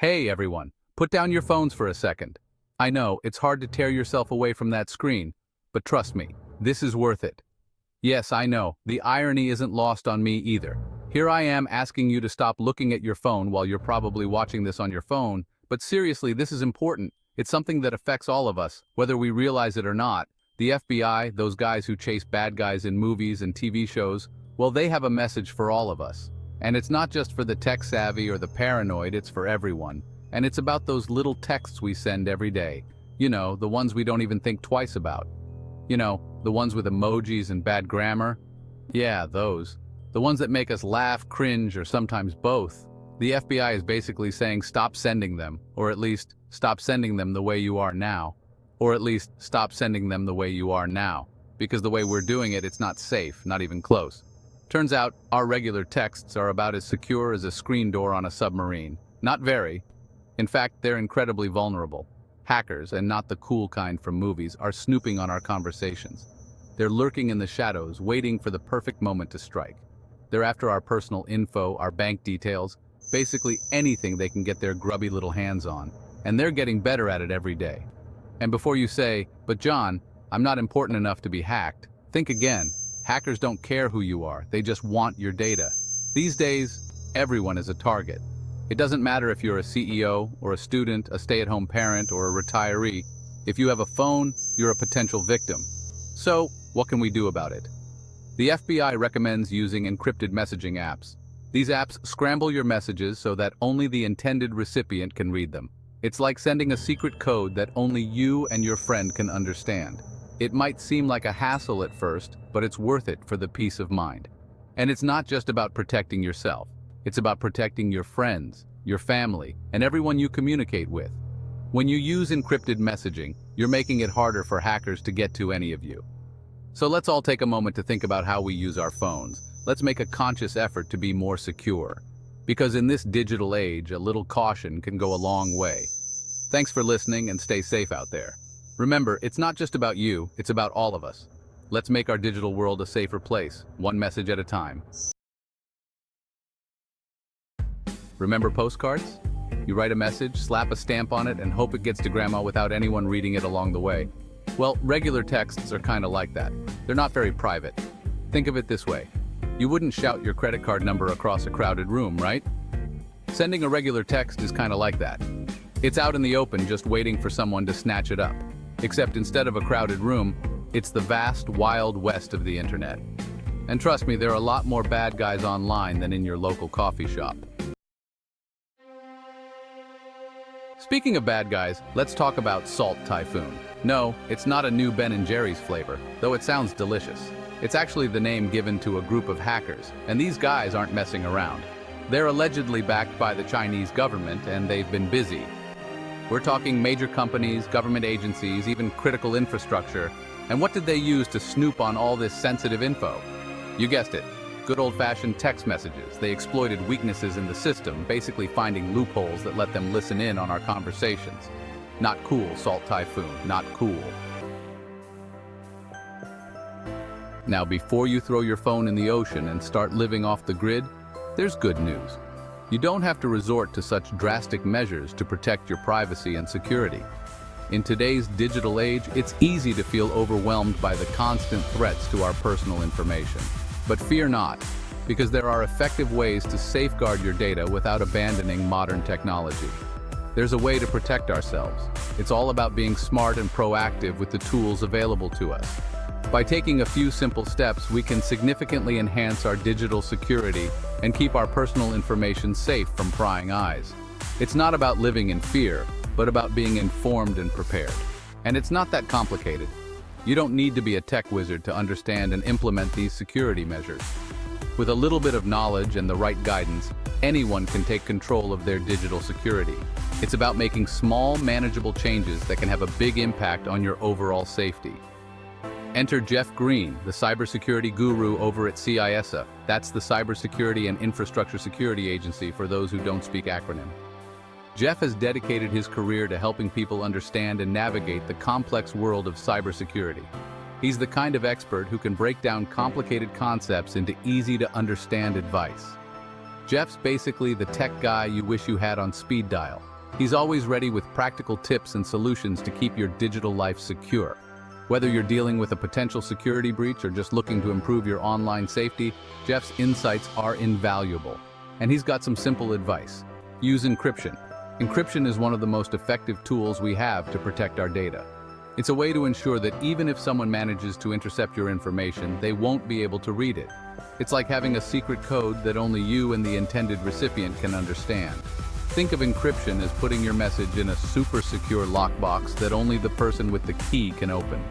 Hey everyone, put down your phones for a second. I know, it's hard to tear yourself away from that screen, but trust me, this is worth it. Yes, I know, the irony isn't lost on me either. Here I am asking you to stop looking at your phone while you're probably watching this on your phone, but seriously, this is important. It's something that affects all of us, whether we realize it or not. The FBI, those guys who chase bad guys in movies and TV shows, well, they have a message for all of us. And it's not just for the tech-savvy or the paranoid, it's for everyone. And it's about those little texts we send every day. You know, the ones we don't even think twice about. You know, the ones with emojis and bad grammar. Yeah, those. The ones that make us laugh, cringe, or sometimes both. The FBI is basically saying stop sending them, or at least stop sending them the way you are now. Or at least stop sending them the way you are now. Because the way we're doing it, it's not safe, not even close. Turns out, our regular texts are about as secure as a screen door on a submarine. Not very. In fact, they're incredibly vulnerable. Hackers, and not the cool kind from movies, are snooping on our conversations. They're lurking in the shadows, waiting for the perfect moment to strike. They're after our personal info, our bank details, basically anything they can get their grubby little hands on. And they're getting better at it every day. And before you say, "But John, I'm not important enough to be hacked," think again. Hackers don't care who you are, they just want your data. These days, everyone is a target. It doesn't matter if you're a CEO, or a student, a stay-at-home parent, or a retiree. If you have a phone, you're a potential victim. So, what can we do about it? The FBI recommends using encrypted messaging apps. These apps scramble your messages so that only the intended recipient can read them. It's like sending a secret code that only you and your friend can understand. It might seem like a hassle at first, but it's worth it for the peace of mind. And it's not just about protecting yourself. It's about protecting your friends, your family, and everyone you communicate with. When you use encrypted messaging, you're making it harder for hackers to get to any of you. So let's all take a moment to think about how we use our phones. Let's make a conscious effort to be more secure. Because in this digital age, a little caution can go a long way. Thanks for listening and stay safe out there. Remember, it's not just about you, it's about all of us. Let's make our digital world a safer place, one message at a time. Remember postcards? You write a message, slap a stamp on it, and hope it gets to Grandma without anyone reading it along the way. Well, regular texts are kind of like that. They're not very private. Think of it this way. You wouldn't shout your credit card number across a crowded room, right? Sending a regular text is kind of like that. It's out in the open just waiting for someone to snatch it up. Except instead of a crowded room, it's the vast, wild west of the internet. And trust me, there are a lot more bad guys online than in your local coffee shop. Speaking of bad guys, let's talk about Salt Typhoon. No, it's not a new Ben & Jerry's flavor, though it sounds delicious. It's actually the name given to a group of hackers, and these guys aren't messing around. They're allegedly backed by the Chinese government, and they've been busy. We're talking major companies, government agencies, even critical infrastructure. And what did they use to snoop on all this sensitive info? You guessed it, good old-fashioned text messages. They exploited weaknesses in the system, basically finding loopholes that let them listen in on our conversations. Not cool, Salt Typhoon, not cool. Now, before you throw your phone in the ocean and start living off the grid, there's good news. You don't have to resort to such drastic measures to protect your privacy and security. In today's digital age, it's easy to feel overwhelmed by the constant threats to our personal information. But fear not, because there are effective ways to safeguard your data without abandoning modern technology. There's a way to protect ourselves. It's all about being smart and proactive with the tools available to us. By taking a few simple steps, we can significantly enhance our digital security and keep our personal information safe from prying eyes. It's not about living in fear, but about being informed and prepared. And it's not that complicated. You don't need to be a tech wizard to understand and implement these security measures. With a little bit of knowledge and the right guidance, anyone can take control of their digital security. It's about making small, manageable changes that can have a big impact on your overall safety. Enter Jeff Green, the cybersecurity guru over at CISA. That's the Cybersecurity and Infrastructure Security Agency for those who don't speak acronym. Jeff has dedicated his career to helping people understand and navigate the complex world of cybersecurity. He's the kind of expert who can break down complicated concepts into easy-to-understand advice. Jeff's basically the tech guy you wish you had on speed dial. He's always ready with practical tips and solutions to keep your digital life secure. Whether you're dealing with a potential security breach or just looking to improve your online safety, Jeff's insights are invaluable. And he's got some simple advice. Use encryption. Encryption is one of the most effective tools we have to protect our data. It's a way to ensure that even if someone manages to intercept your information, they won't be able to read it. It's like having a secret code that only you and the intended recipient can understand. Think of encryption as putting your message in a super secure lockbox that only the person with the key can open.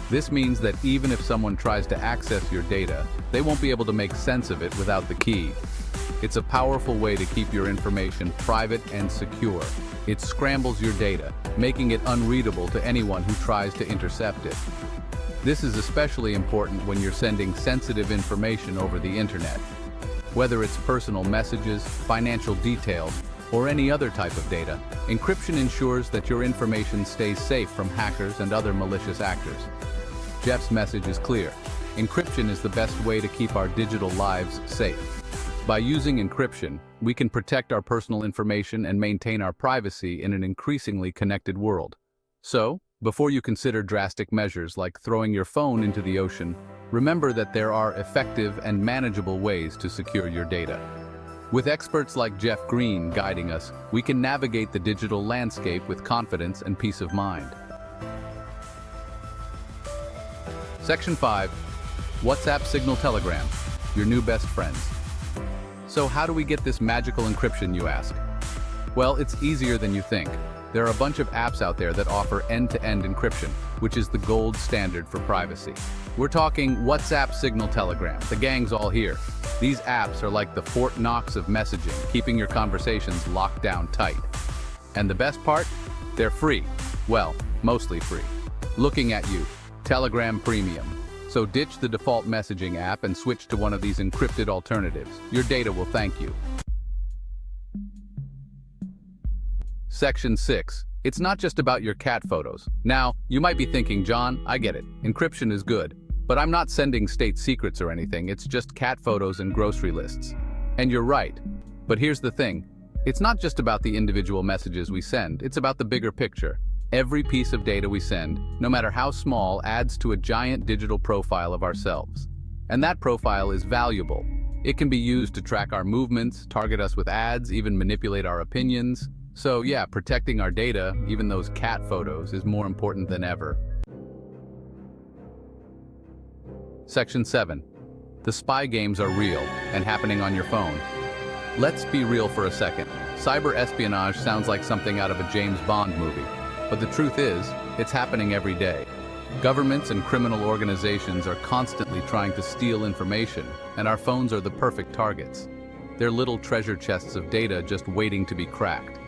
This means that even if someone tries to access your data, they won't be able to make sense of it without the key. It's a powerful way to keep your information private and secure. It scrambles your data, making it unreadable to anyone who tries to intercept it. This is especially important when you're sending sensitive information over the internet. Whether it's personal messages, financial details, or any other type of data, encryption ensures that your information stays safe from hackers and other malicious actors. Jeff's message is clear. Encryption is the best way to keep our digital lives safe. By using encryption, we can protect our personal information and maintain our privacy in an increasingly connected world. So, before you consider drastic measures like throwing your phone into the ocean, remember that there are effective and manageable ways to secure your data. With experts like Jeff Green guiding us, we can navigate the digital landscape with confidence and peace of mind. Section 5. WhatsApp Signal Telegram, your new best friends. So how do we get this magical encryption, you ask? Well, it's easier than you think. There are a bunch of apps out there that offer end-to-end encryption, which is the gold standard for privacy. We're talking WhatsApp Signal Telegram. The gang's all here. These apps are like the Fort Knox of messaging, keeping your conversations locked down tight. And the best part? They're free. Well, mostly free. Looking at you, Telegram Premium. So ditch the default messaging app and switch to one of these encrypted alternatives. Your data will thank you. Section 6. It's not just about your cat photos. Now, you might be thinking, John, I get it. Encryption is good. But I'm not sending state secrets or anything. It's just cat photos and grocery lists. And you're right. But here's the thing. It's not just about the individual messages we send. It's about the bigger picture. Every piece of data we send, no matter how small, adds to a giant digital profile of ourselves. And that profile is valuable. It can be used to track our movements, target us with ads, even manipulate our opinions. So yeah, protecting our data, even those cat photos, is more important than ever. Section 7. The spy games are real and happening on your phone. Let's be real for a second. Cyber espionage sounds like something out of a James Bond movie. But the truth is, it's happening every day. Governments and criminal organizations are constantly trying to steal information, and our phones are the perfect targets. They're little treasure chests of data just waiting to be cracked.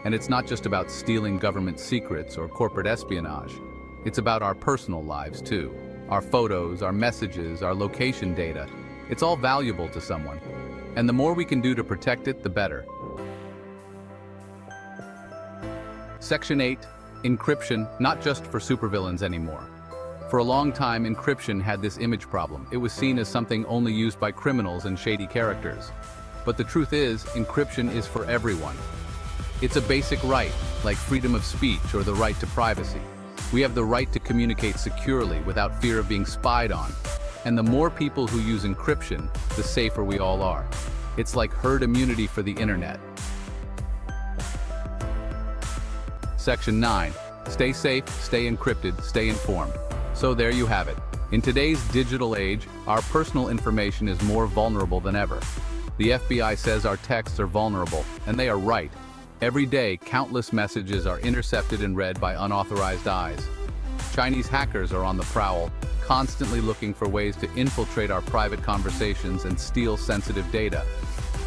And it's not just about stealing government secrets or corporate espionage. It's about our personal lives too. Our photos, our messages, our location data. It's all valuable to someone. And the more we can do to protect it, the better. Section 8. Encryption, not just for supervillains anymore. For a long time, encryption had this image problem. It was seen as something only used by criminals and shady characters. But the truth is, encryption is for everyone. It's a basic right, like freedom of speech or the right to privacy. We have the right to communicate securely without fear of being spied on. And the more people who use encryption, the safer we all are. It's like herd immunity for the internet. Section 9. Stay safe, stay encrypted, stay informed. So there you have it. In today's digital age, our personal information is more vulnerable than ever. The FBI says our texts are vulnerable, and they are right. Every day, countless messages are intercepted and read by unauthorized eyes. Chinese hackers are on the prowl, constantly looking for ways to infiltrate our private conversations and steal sensitive data.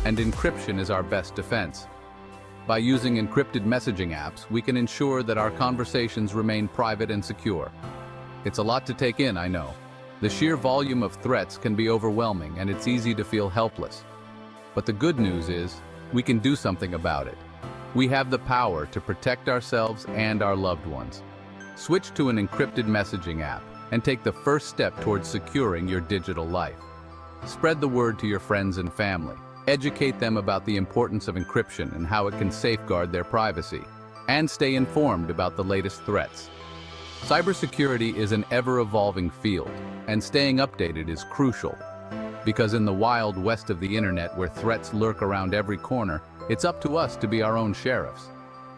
And encryption is our best defense. By using encrypted messaging apps, we can ensure that our conversations remain private and secure. It's a lot to take in, I know. The sheer volume of threats can be overwhelming, and it's easy to feel helpless. But the good news is, we can do something about it. We have the power to protect ourselves and our loved ones. Switch to an encrypted messaging app and take the first step towards securing your digital life. Spread the word to your friends and family. Educate them about the importance of encryption and how it can safeguard their privacy, and stay informed about the latest threats. Cybersecurity is an ever-evolving field, and staying updated is crucial. Because in the wild west of the internet, where threats lurk around every corner, it's up to us to be our own sheriffs.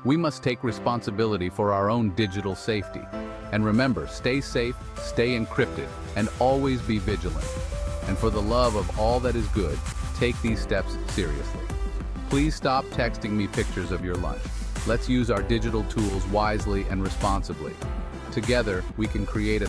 We must take responsibility for our own digital safety. And remember, stay safe, stay encrypted, and always be vigilant. And for the love of all that is good, take these steps seriously. Please stop texting me pictures of your lunch. Let's use our digital tools wisely and responsibly. Together, we can create a